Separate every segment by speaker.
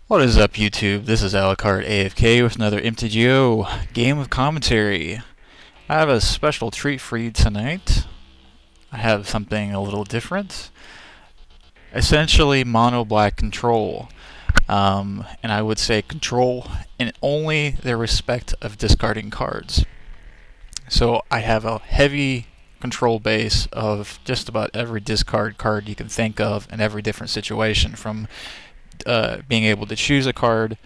Speaker 1: What is up, YouTube? This is Alucard AFK with another MTGO game of commentary. I have a special treat for you tonight. I have something a little different. Essentially mono black control. And I would say control in only the respect of discarding cards. So I have a heavy control base of just about every discard card you can think of in every different situation, from being able to choose a card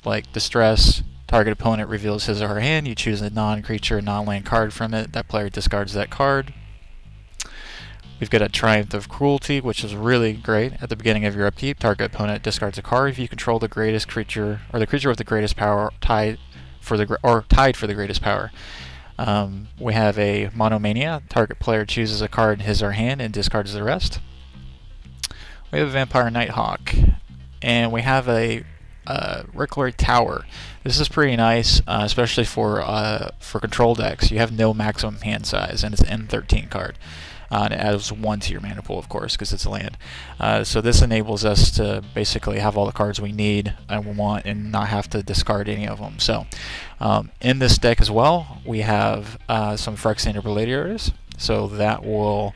Speaker 1: like Distress. Target opponent reveals his or her hand. You choose a non-creature, non-land card from it. That player discards that card. We've got a Triumph of Cruelty, which is really great. At the beginning of your upkeep, target opponent discards a card if you control the greatest creature, or the creature with the greatest power tied for the greatest power. We have a Monomania. Target player chooses a card in his or her hand and discards the rest. We have a Vampire Nighthawk, and we have a Recklary Tower. This is pretty nice, especially for control decks. You have no maximum hand size, and it's an M13 card. And it adds 1 to your mana pool, of course, because it's a land. So this enables us to basically have all the cards we need and want and not have to discard any of them. So in this deck as well, we have some Phyrexian Imbrillators, so that will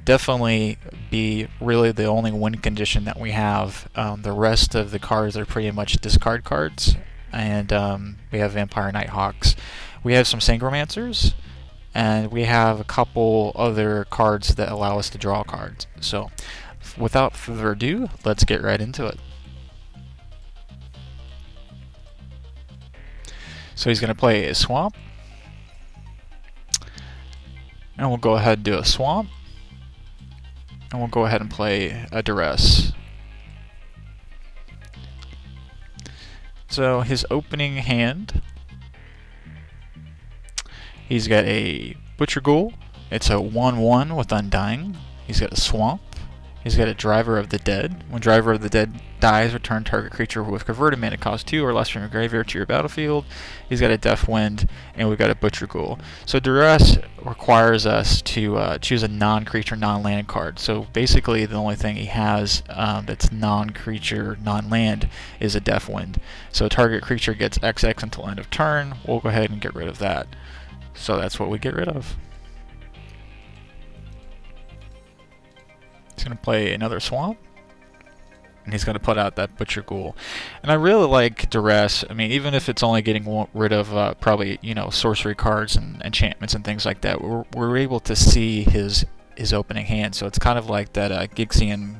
Speaker 1: definitely be really the only win condition that we have. The rest of the cards are pretty much discard cards, and we have Vampire Nighthawks. We have some Sangromancers, and we have a couple other cards that allow us to draw cards. So without further ado, let's get right into it. So he's going to play a Swamp, and we'll go ahead and do a Swamp. And we'll go ahead and play a Duress. So his opening hand, he's got a Butcher Ghoul. It's a 1/1 with Undying. He's got a Swamp. He's got a Driver of the Dead. When Driver of the Dead dies, return target creature with converted mana cost 2 or less from your graveyard to your battlefield. He's got a Deathwind, and we've got a Butcher Ghoul. So Duress requires us to choose a non-creature, non-land card. So basically the only thing he has that's non-creature, non-land is a Deathwind. So target creature gets XX until end of turn. We'll go ahead and get rid of that. So that's what we get rid of. He's going to play another Swamp, and he's going to put out that Butcher Ghoul. And I really like Duress. I mean, even if it's only getting rid of probably, sorcery cards and enchantments and things like that, we're able to see his opening hand. So it's kind of like that Gixian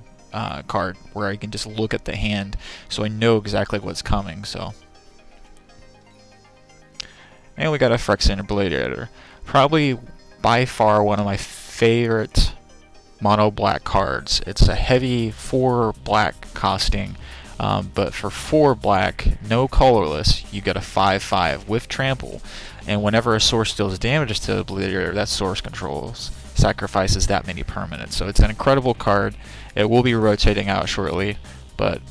Speaker 1: card, where I can just look at the hand, so I know exactly what's coming. So, and we got a Phyrexian Imbrillators. Probably by far one of my favorite mono black cards. It's a heavy 4 black costing, but for 4 black, no colorless, you get a 5/5 with trample, and whenever a source deals damage to the Imbrillators, that source controls sacrifices that many permanents. So it's an incredible card. It will be rotating out shortly, but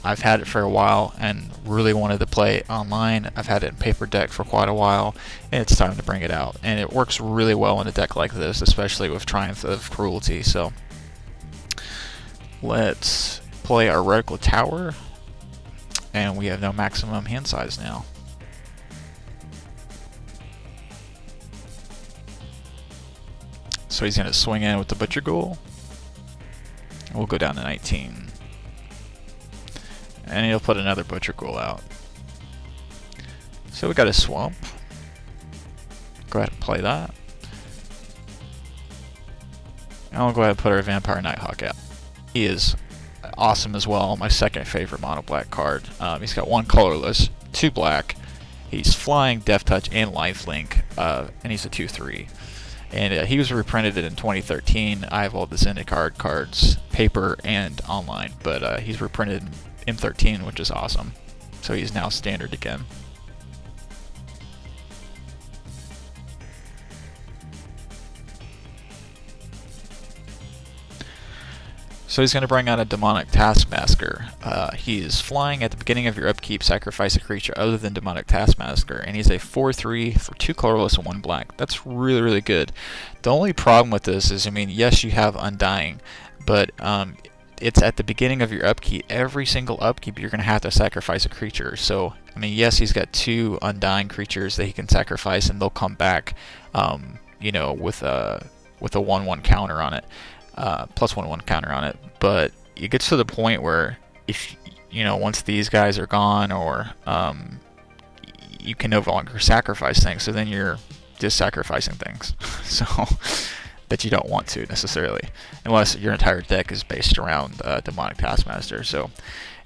Speaker 1: I've had it for a while and really wanted to play it online. I've had it in paper deck for quite a while, and it's time to bring it out. And it works really well in a deck like this, especially with Triumph of Cruelty. So let's play our Recklary Tower, and we have no maximum hand size now. So he's going to swing in with the Butcher Ghoul. We'll go down to 19. And he'll put another Butcher Ghoul out. So we got a Swamp. Go ahead and play that. And we'll go ahead and put our Vampire Nighthawk out. He is awesome as well. My second favorite mono black card. He's got 1 colorless, 2 black. He's flying, Death Touch, and Lifelink. And he's a 2/3. And he was reprinted in 2013. I have all the Zendikar cards, paper and online, but he's reprinted in M13, which is awesome. So he's now standard again. So he's going to bring out a Demonic Taskmaster. He's flying. At the beginning of your upkeep, sacrifice a creature other than Demonic Taskmaster, and he's a 4/3 for 2 colorless and 1 black. That's really, really good. The only problem with this is, I mean, yes, you have Undying, but it's at the beginning of your upkeep. Every single upkeep, you're going to have to sacrifice a creature. So, I mean, yes, he's got 2 undying creatures that he can sacrifice, and they'll come back, you know, with a 1/1 counter on it, plus 1/1 counter on it. But it gets to the point where if you know, once these guys are gone, or you can no longer sacrifice things, so then you're just sacrificing things. So that you don't want to necessarily, unless your entire deck is based around Demonic Taskmaster. So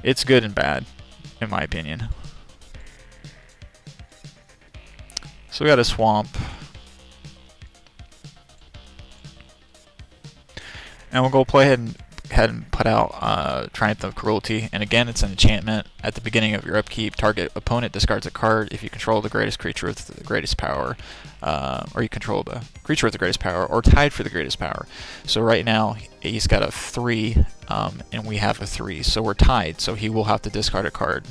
Speaker 1: it's good and bad, in my opinion. So we got a swamp, and we'll go play ahead and put out Triumph of Cruelty. And again, it's an enchantment. At the beginning of your upkeep, target opponent discards a card if you control the greatest creature with the greatest power, or you control the creature with the greatest power, or tied for the greatest power. So right now, he's got a 3, and we have a 3, so we're tied, so he will have to discard a card.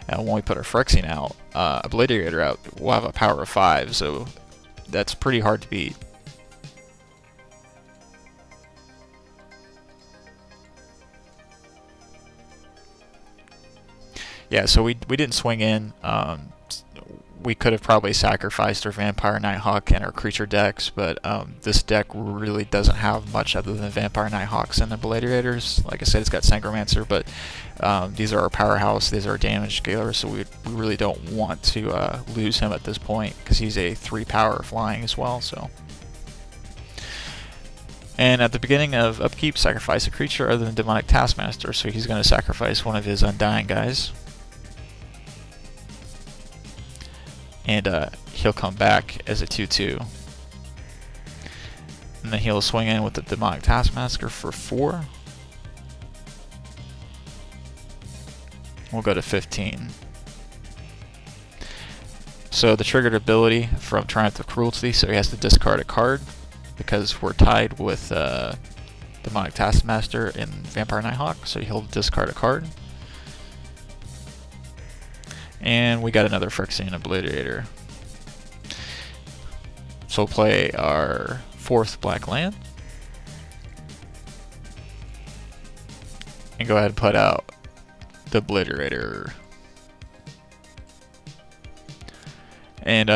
Speaker 1: And when we put our Phyrexian out, Obliterator out, we'll have a power of 5, so that's pretty hard to beat. Yeah, so we didn't swing in. We could have probably sacrificed our Vampire Nighthawk and our creature decks, but this deck really doesn't have much other than Vampire Nighthawks and Obliterators. Like I said, it's got Sangromancer, but these are our powerhouse, these are our damage scalers, so we really don't want to lose him at this point, because he's a 3 power flying as well. So. And at the beginning of upkeep, sacrifice a creature other than Demonic Taskmaster, so he's going to sacrifice one of his Undying guys. And he'll come back as a 2/2. And then he'll swing in with the Demonic Taskmaster for 4. We'll go to 15. So the triggered ability from Triumph of Cruelty, so he has to discard a card, because we're tied with Demonic Taskmaster and Vampire Nighthawk, so he'll discard a card. And we got another Phyrexian Obliterator. So we'll play our 4th black land. And go ahead and put out the Obliterator. And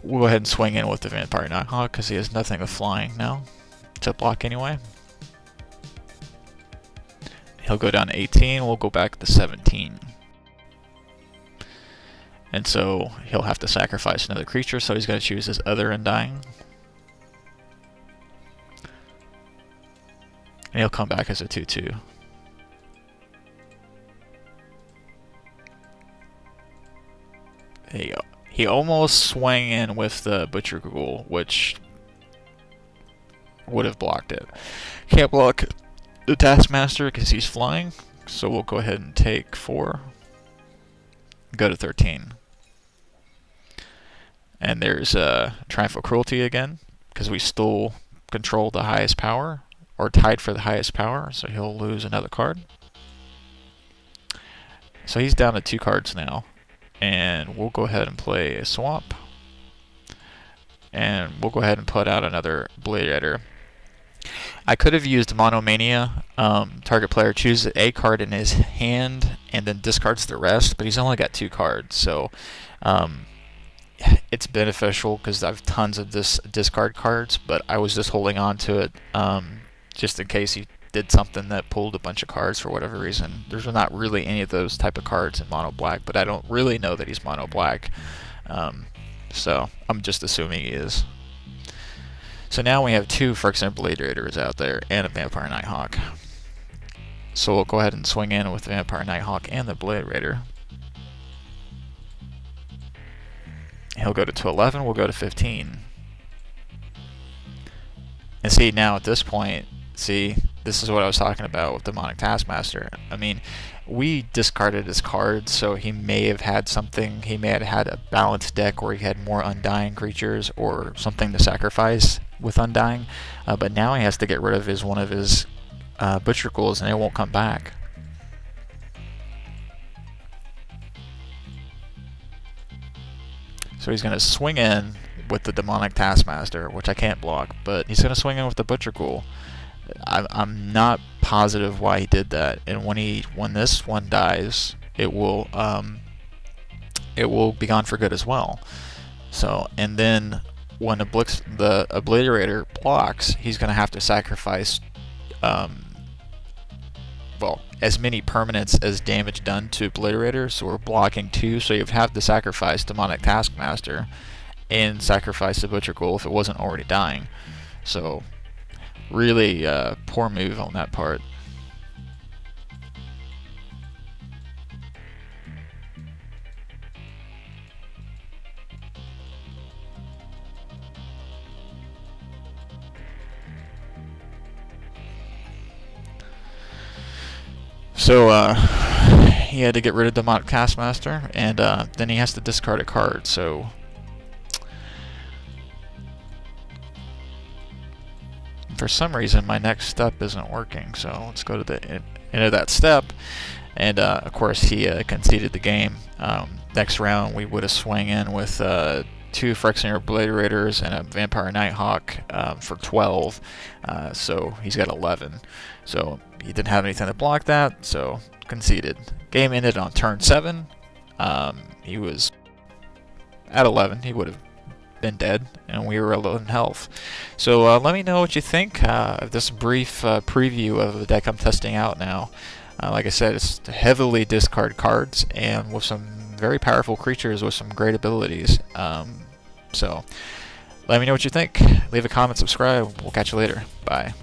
Speaker 1: we'll go ahead and swing in with the Vampire Nighthawk, because he has nothing with flying now to block anyway. He'll go down to 18, we'll go back to 17. And so he'll have to sacrifice another creature, so he's going to choose his other Undying. And he'll come back as a 2/2. There you go. He almost swung in with the Butcher Ghoul, which would have blocked it. Can't block the Taskmaster because he's flying, so we'll go ahead and take 4. Go to 13. And there's Triumph of Cruelty again, because we still control the highest power, or tied for the highest power, so he'll lose another card. So he's down to 2 cards now, and we'll go ahead and play a swamp. And we'll go ahead and put out another Obliterator. I could have used Monomania. Target player chooses a card in his hand and then discards the rest, but he's only got 2 cards, so it's beneficial because I have tons of discard cards, but I was just holding on to it just in case he did something that pulled a bunch of cards for whatever reason. There's not really any of those type of cards in mono black, but I don't really know that he's mono black, so I'm just assuming he is. So now we have 2 Phyrexian Obliterators out there and a Vampire Nighthawk. So we'll go ahead and swing in with the Vampire Nighthawk and the Obliterator. He'll go to 11, we'll go to 15. And see, now at this point, see, this is what I was talking about with Demonic Taskmaster. I mean, we discarded his cards, so he may have had something, he may have had a balanced deck where he had more Undying creatures or something to sacrifice with Undying, but now he has to get rid of one of his Butcher Ghouls, and it won't come back. So he's going to swing in with the Demonic Taskmaster, which I can't block, but he's going to swing in with the Butcher Ghoul. I'm not positive why he did that. And when this one dies, it will be gone for good as well. So, and then when the Obliterator blocks, he's going to have to sacrifice well, as many permanents as damage done to Obliterator, so we're blocking 2, so you'd have to sacrifice Demonic Taskmaster and sacrifice the Butcher Ghoul if it wasn't already dying. So, really poor move on that part. So he had to get rid of Demonic Taskmaster, and then he has to discard a card. So for some reason my next step isn't working. So let's go to the end of that step, and of course he conceded the game. Next round we would have swung in with 2 Phyrexian Obliterators and a Vampire Nighthawk for 12, so he's got 11. So he didn't have anything to block that, so conceded. Game ended on turn 7. He was at 11. He would have been dead, and we were low in health. So let me know what you think of this brief preview of the deck I'm testing out now. Like I said, it's heavily discard cards, and with some very powerful creatures with some great abilities. So let me know what you think. Leave a comment, subscribe. We'll catch you later. Bye.